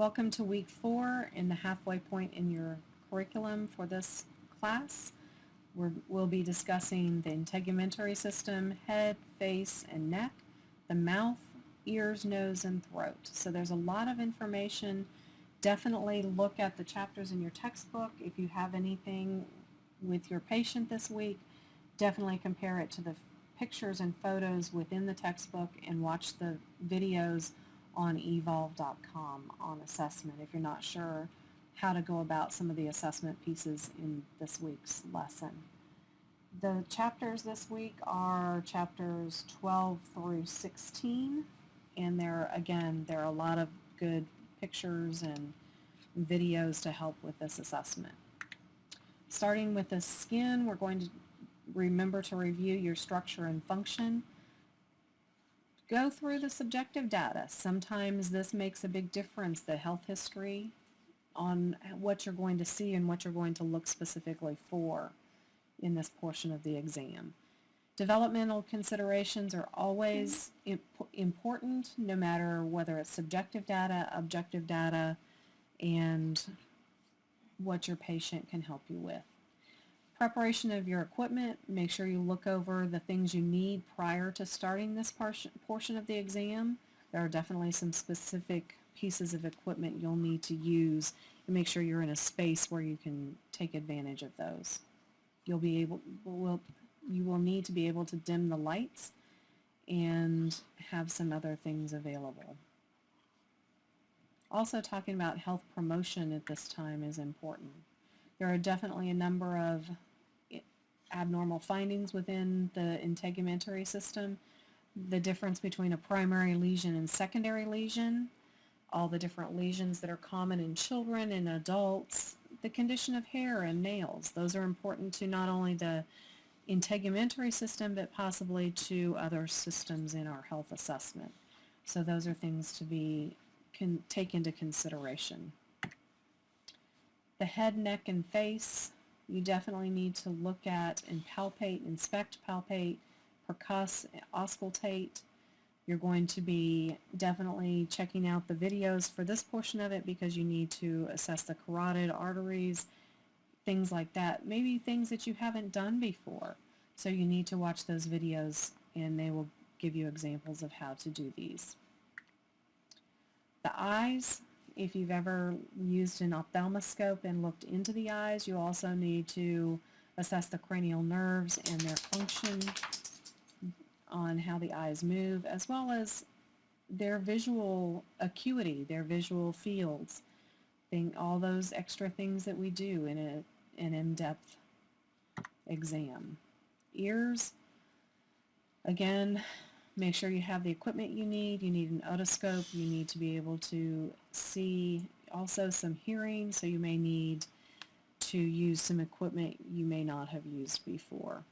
Welcome to week 4 in the halfway point in your curriculum for this class. We'll be discussing the integumentary system, head, face, and neck, the mouth, ears, nose, and throat. So there's a lot of information. Definitely look at the chapters in your textbook. If you have anything with your patient this week, definitely compare it to the pictures and photos within the textbook and watch the videos on evolve.com on assessment if you're not sure how to go about some of the assessment pieces in this week's lesson. The chapters this week are chapters 12 through 16, and there are a lot of good pictures and videos to help with this assessment. Starting with the skin, we're going to remember to review your structure and function. Go through the subjective data. Sometimes this makes a big difference, the health history, on what you're going to see and what you're going to look specifically for in this portion of the exam. Developmental considerations are always important, no matter whether it's subjective data, objective data, and what your patient can help you with. Preparation of your equipment, make sure you look over the things you need prior to starting this portion of the exam. There are definitely some specific pieces of equipment you'll need to use, and make sure you're in a space where you can take advantage of those. You will need to be able to dim the lights and have some other things available. Also, talking about health promotion at this time is important. There are definitely a number of abnormal findings within the integumentary system, the difference between a primary lesion and secondary lesion, all the different lesions that are common in children and adults, the condition of hair and nails. Those are important to not only the integumentary system, but possibly to other systems in our health assessment. So those are things to take into consideration. The head, neck, and face, you definitely need to look at and palpate, inspect, palpate, percuss, auscultate. You're going to be definitely checking out the videos for this portion of it because you need to assess the carotid arteries, things like that. Maybe things that you haven't done before. So you need to watch those videos and they will give you examples of how to do these. The eyes, if you've ever used an ophthalmoscope and looked into the eyes, you also need to assess the cranial nerves and their function on how the eyes move, as well as their visual acuity, their visual fields, all those extra things that we do in an in-depth exam. Ears, again, make sure you have the equipment you need. You need an otoscope. You need to be able to see also some hearing, so you may need to use some equipment you may not have used before.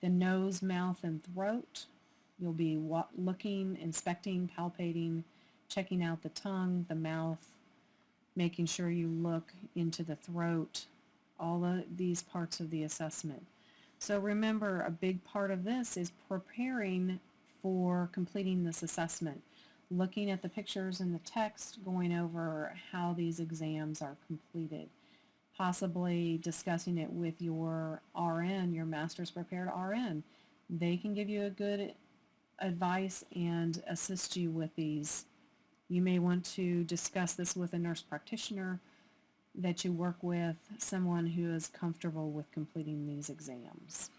The nose, mouth, and throat. You'll be looking, inspecting, palpating, checking out the tongue, the mouth, making sure you look into the throat, all of these parts of the assessment. So remember, a big part of this is preparing for completing this assessment, looking at the pictures and the text, going over how these exams are completed, possibly discussing it with your RN, your Master's Prepared RN. They can give you a good advice and assist you with these. You may want to discuss this with a nurse practitioner that you work with, someone who is comfortable with completing these exams.